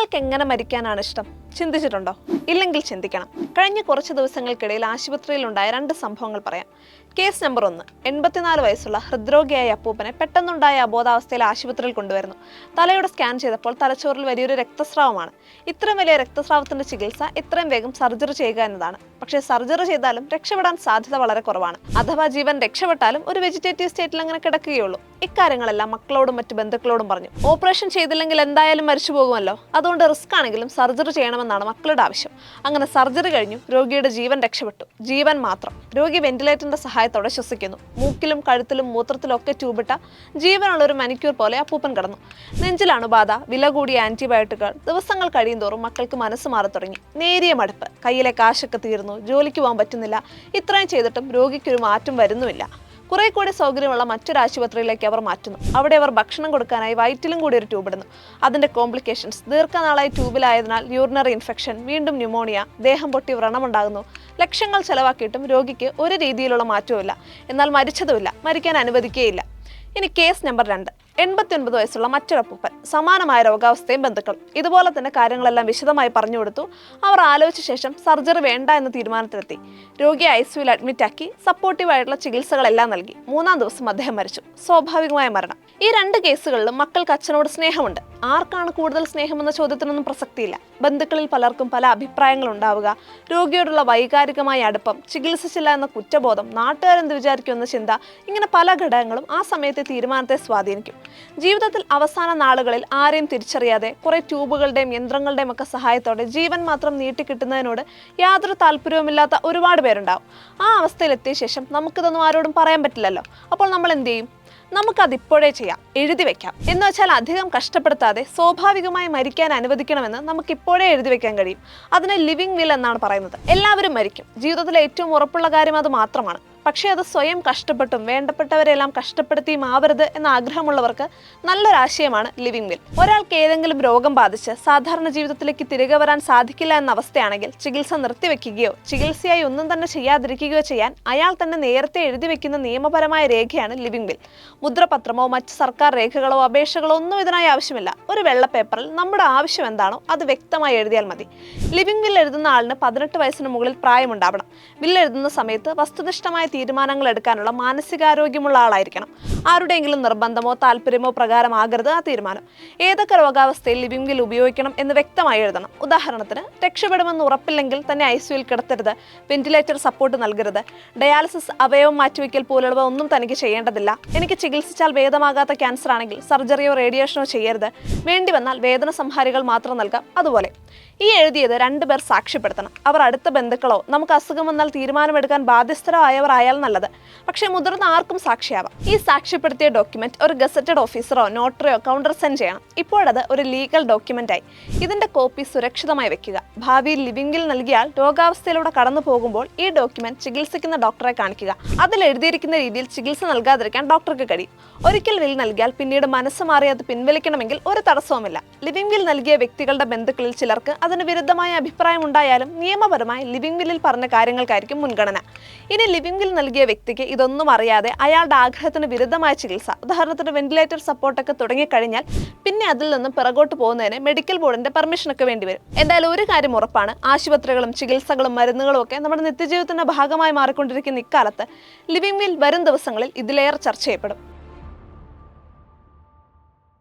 നിങ്ങൾക്ക് എങ്ങനെ മരിക്കാനാണ് ഇഷ്ടം? ചിന്തിച്ചിട്ടുണ്ടോ? ഇല്ലെങ്കിൽ ചിന്തിക്കണം. കഴിഞ്ഞ കുറച്ച് ദിവസങ്ങൾക്കിടയിൽ ആശുപത്രിയിൽ ഉണ്ടായ 2 സംഭവങ്ങൾ പറയാം. Case number 1. 84 വയസ്സുള്ള ഹൃദ്രോഗിയായ അപ്പൂപ്പനെ പെട്ടെന്നുണ്ടായ അബോധാവസ്ഥയിൽ ആശുപത്രിയിൽ കൊണ്ടുവരുന്നു. തലയുടെ സ്കാൻ ചെയ്തപ്പോൾ തലച്ചോറിൽ വലിയൊരു രക്തസ്രാവമാണ്. ഇത്രയും വലിയ രക്തസ്രാവത്തിന്റെ ചികിത്സ എത്രയും വേഗം സർജറി ചെയ്യുക എന്നതാണ്. പക്ഷേ സർജറി ചെയ്താലും രക്ഷപ്പെടാൻ സാധ്യത വളരെ കുറവാണ്. അഥവാ ജീവൻ രക്ഷപ്പെട്ടാലും ഒരു വെജിറ്റേറ്റീവ് സ്റ്റേറ്റിൽ അങ്ങനെ കിടക്കുകയുള്ളൂ. ഇക്കാര്യങ്ങളെല്ലാം മക്കളോടും മറ്റു ബന്ധുക്കളോടും പറഞ്ഞു. ഓപ്പറേഷൻ ചെയ്തില്ലെങ്കിൽ എന്തായാലും മരിച്ചു പോകുമല്ലോ, അതുകൊണ്ട് റിസ്ക് ആണെങ്കിലും സർജറി ചെയ്യണമെന്നാണ് മക്കളുടെ ആവശ്യം. അങ്ങനെ സർജറി കഴിഞ്ഞു. രോഗിയുടെ ജീവൻ രക്ഷപ്പെട്ടു. ജീവൻ മാത്രം. രോഗി വെന്റിലേറ്ററിന്റെ സഹായത്തോടെ ശ്വസിക്കുന്നു. മൂക്കിലും കഴുത്തിലും മൂത്രത്തിലും ഒക്കെ ട്യൂബിട്ട ജീവനുള്ള ഒരു മണിക്കൂർ പോലെ അപ്പൂപ്പൻ കിടന്നു. നെഞ്ചിലാണ് ബാധ, വില കൂടിയ ആന്റിബയോട്ടിക്കുകൾ. ദിവസങ്ങൾ കഴിയുന്തോറും മക്കൾക്ക് മനസ്സ് മാറി തുടങ്ങി. നേരിയ മടുപ്പ്, കയ്യിലെ കാശൊക്കെ തീർന്നു, ജോലിക്ക് പോകാൻ പറ്റുന്നില്ല. ഇത്രയും ചെയ്തിട്ടും രോഗിക്കൊരു മാറ്റം വരുന്നുമില്ല. കുറെ കൂടി സൗകര്യമുള്ള മറ്റൊരു ആശുപത്രിയിലേക്ക് അവർ മാറ്റുന്നു. അവിടെ അവർ ഭക്ഷണം കൊടുക്കാനായി വയറ്റിലും കൂടി ഒരു ട്യൂബ് ഇടുന്നു. അതിന്റെ കോംപ്ലിക്കേഷൻസ്: ദീർഘനാളായി ട്യൂബിലായതിനാൽ യൂറിനറി ഇൻഫെക്ഷൻ, വീണ്ടും ന്യൂമോണിയ, ദേഹം പൊട്ടി വ്രണമുണ്ടാകുന്നു. ലക്ഷങ്ങൾ ചെലവാക്കിയിട്ടും രോഗിക്ക് ഒരു രീതിയിലുള്ള മാറ്റവുമില്ല. എന്നാൽ മരിച്ചതുമില്ല, മരിക്കാൻ അനുവദിക്കുകയില്ല. ഇനി കേസ് നമ്പർ 2. 89 വയസ്സുള്ള മറ്റൊരപ്പൂപ്പൻ. സമാനമായ രോഗാവസ്ഥയും ബന്ധുക്കളും. ഇതുപോലെ തന്നെ കാര്യങ്ങളെല്ലാം വിശദമായി പറഞ്ഞു കൊടുത്തു. അവർ ആലോചിച്ച ശേഷം സർജറി വേണ്ട എന്ന തീരുമാനത്തിലെത്തി. രോഗിയെ ICUവിൽ അഡ്മിറ്റാക്കി സപ്പോർട്ടീവായിട്ടുള്ള ചികിത്സകളെല്ലാം നൽകി. 3-ാം ദിവസം അദ്ദേഹം മരിച്ചു. സ്വാഭാവികമായ മരണം. ഈ 2 കേസുകളിലും മക്കൾക്ക് അച്ഛനോട് സ്നേഹമുണ്ട്. ആർക്കാണ് കൂടുതൽ സ്നേഹമെന്ന ചോദ്യത്തിനൊന്നും പ്രസക്തിയില്ല. ബന്ധുക്കളിൽ പലർക്കും പല അഭിപ്രായങ്ങൾ ഉണ്ടാവുക, രോഗിയോടുള്ള വൈകാരികമായ അടുപ്പം, ചികിത്സിച്ചില്ല എന്ന കുറ്റബോധം, നാട്ടുകാരെന്ത് വിചാരിക്കുമെന്ന ചിന്ത, ഇങ്ങനെ പല ഘടകങ്ങളും ആ സമയത്തെ തീരുമാനത്തെ സ്വാധീനിക്കും. ജീവിതത്തിൽ അവസാന നാളുകളിൽ ആരെയും തിരിച്ചറിയാതെ കുറെ ട്യൂബുകളുടെയും യന്ത്രങ്ങളുടെയും ഒക്കെ സഹായത്തോടെ ജീവൻ മാത്രം നീട്ടിക്കിട്ടുന്നതിനോട് യാതൊരു താല്പര്യവുമില്ലാത്ത ഒരുപാട് പേരുണ്ടാവും. ആ അവസ്ഥയിലെത്തിയ ശേഷം നമുക്കിതൊന്നും ആരോടും പറയാൻ പറ്റില്ലല്ലോ. അപ്പോൾ നമ്മൾ എന്ത് ചെയ്യും? നമുക്കതിപ്പോഴേ ചെയ്യാം, എഴുതി വെക്കാം. എന്ന് വെച്ചാൽ അധികം കഷ്ടപ്പെടുത്താതെ സ്വാഭാവികമായി മരിക്കാൻ അനുവദിക്കണമെന്ന് നമുക്കിപ്പോഴേ എഴുതി വെക്കാൻ കഴിയും. അതിനെ ലിവിങ് വിൽ എന്നാണ് പറയുന്നത്. എല്ലാവരും മരിക്കും. ജീവിതത്തിലെ ഏറ്റവും ഉറപ്പുള്ള കാര്യം അത് മാത്രമാണ്. പക്ഷേ അത് സ്വയം കഷ്ടപ്പെട്ടും വേണ്ടപ്പെട്ടവരെല്ലാം കഷ്ടപ്പെടുത്തിയും ആവരുത് എന്ന ആഗ്രഹമുള്ളവർക്ക് നല്ലൊരാശയമാണ് ലിവിങ് വിൽ. ഒരാൾക്ക് ഏതെങ്കിലും രോഗം ബാധിച്ച് സാധാരണ ജീവിതത്തിലേക്ക് തിരികെ വരാൻ സാധിക്കില്ല എന്ന അവസ്ഥയാണെങ്കിൽ ചികിത്സ നിർത്തിവെക്കുകയോ ചികിത്സയായി ഒന്നും തന്നെ ചെയ്യാതിരിക്കുകയോ ചെയ്യാൻ അയാൾ തന്നെ നേരത്തെ എഴുതി വെക്കുന്ന നിയമപരമായ രേഖയാണ് ലിവിങ് വിൽ. മുദ്രപത്രമോ മറ്റ് സർക്കാർ രേഖകളോ അപേക്ഷകളോ ഒന്നും ഇതിനായി ആവശ്യമില്ല. ഒരു വെള്ള പേപ്പറിൽ നമ്മുടെ ആവശ്യം എന്താണോ അത് വ്യക്തമായി എഴുതിയാൽ മതി. ലിവിങ് വിൽ എഴുതുന്ന ആളിന് 18 വയസ്സിന് മുകളിൽ പ്രായമുണ്ടാവണം. വിൽ എഴുതുന്ന സമയത്ത് വസ്തുനിഷ്ഠമായ തീരുമാനങ്ങൾ എടുക്കാനുള്ള മാനസികാരോഗ്യമുള്ള ആളായിരിക്കണം. ആരുടെയെങ്കിലും നിർബന്ധമോ താല്പര്യമോ പ്രകാരമാകരുത് ആ തീരുമാനം. ഏതൊക്കെ രോഗാവസ്ഥയിൽ ലിവിങ് വിൽ ഉപയോഗിക്കണം എന്ന് വ്യക്തമായി എഴുതണം. ഉദാഹരണത്തിന്, രക്ഷപ്പെടുമെന്ന് ഉറപ്പില്ലെങ്കിൽ തന്നെ ICUവിൽ കിടത്തരുത്, വെന്റിലേറ്റർ സപ്പോർട്ട് നൽകരുത്, ഡയാലിസിസ്, അവയവം മാറ്റിവെക്കൽ പോലുള്ളവ ഒന്നും തനിക്ക് ചെയ്യേണ്ടതില്ല, എനിക്ക് ചികിത്സിച്ചാൽ ഭേദമാകാത്ത ക്യാൻസർ ആണെങ്കിൽ സർജറിയോ റേഡിയേഷനോ ചെയ്യരുത്, വേണ്ടി വന്നാൽ വേദന സംഹാരികൾ മാത്രം നൽകാം. അതുപോലെ ഈ എഴുതിയത് 2 പേർ സാക്ഷ്യപ്പെടുത്തണം. അവർ അടുത്ത ബന്ധുക്കളോ നമുക്ക് അസുഖം വന്നാൽ തീരുമാനമെടുക്കാൻ ബാധ്യസ്ഥരോ ആയവർ ആയാൽ നല്ലത്. പക്ഷേ മുതിർന്ന ആർക്കും സാക്ഷിയാവാം. ഈ സാക്ഷ്യപ്പെടുത്തിയ ഡോക്യുമെന്റ് ഒരു ഗസറ്റഡ് ഓഫീസറോ നോട്ടറിയോ കൗണ്ടർ സൈൻ ചെയ്യണം. ഇപ്പോഴത് ഒരു ലീഗൽ ഡോക്യുമെന്റായി. ഇതിന്റെ കോപ്പി സുരക്ഷിതമായി വെക്കുക. ഭാവിയിൽ ലിവിങ് വിൽ നൽകിയാൽ രോഗാവസ്ഥയിലൂടെ കടന്നു പോകുമ്പോൾ ഈ ഡോക്യുമെന്റ് ചികിത്സിക്കുന്ന ഡോക്ടറെ കാണിക്കുക. അതിൽ എഴുതിയിരിക്കുന്ന രീതിയിൽ ചികിത്സ നൽകാതിരിക്കാൻ ഡോക്ടർക്ക് കഴിയും. ഒരിക്കൽ വിൽ നൽകിയാൽ പിന്നീട് മനസ്സ് മാറി അത് പിൻവലിക്കണമെങ്കിൽ ഒരു തടസ്സവുമില്ല. ലിവിങ് വിൽ നൽകിയ വ്യക്തികളുടെ ബന്ധുക്കളിൽ ചിലർക്ക് അതിന് വിരുദ്ധമായ അഭിപ്രായം ഉണ്ടായാലും നിയമപരമായി ലിവിങ് വില്ലിൽ പറഞ്ഞ കാര്യങ്ങൾക്കായിരിക്കും മുൻഗണന. ഇനി ലിവിങ് വിൽ നൽകിയ വ്യക്തിക്ക് ഇതൊന്നും അറിയാതെ അയാളുടെ ആഗ്രഹത്തിന് വിരുദ്ധമായ ചികിത്സ, ഉദാഹരണത്തിന് വെന്റിലേറ്റർ സപ്പോർട്ടൊക്കെ തുടങ്ങിക്കഴിഞ്ഞാൽ പിന്നെ അതിൽ നിന്നും പിറകോട്ട് പോകുന്നതിന് മെഡിക്കൽ ബോർഡിന്റെ പെർമിഷനൊക്കെ വേണ്ടിവരും. എന്തായാലും ഒരു കാര്യം ഉറപ്പാണ്, ആശുപത്രികളും ചികിത്സകളും മരുന്നുകളും ഒക്കെ നമ്മുടെ നിത്യജീവിതത്തിന്റെ ഭാഗമായി മാറിക്കൊണ്ടിരിക്കുന്ന ഇക്കാലത്ത് ലിവിങ് വിൽ വരും ദിവസങ്ങളിൽ ഇതിലേറെ ചർച്ച ചെയ്യപ്പെടും.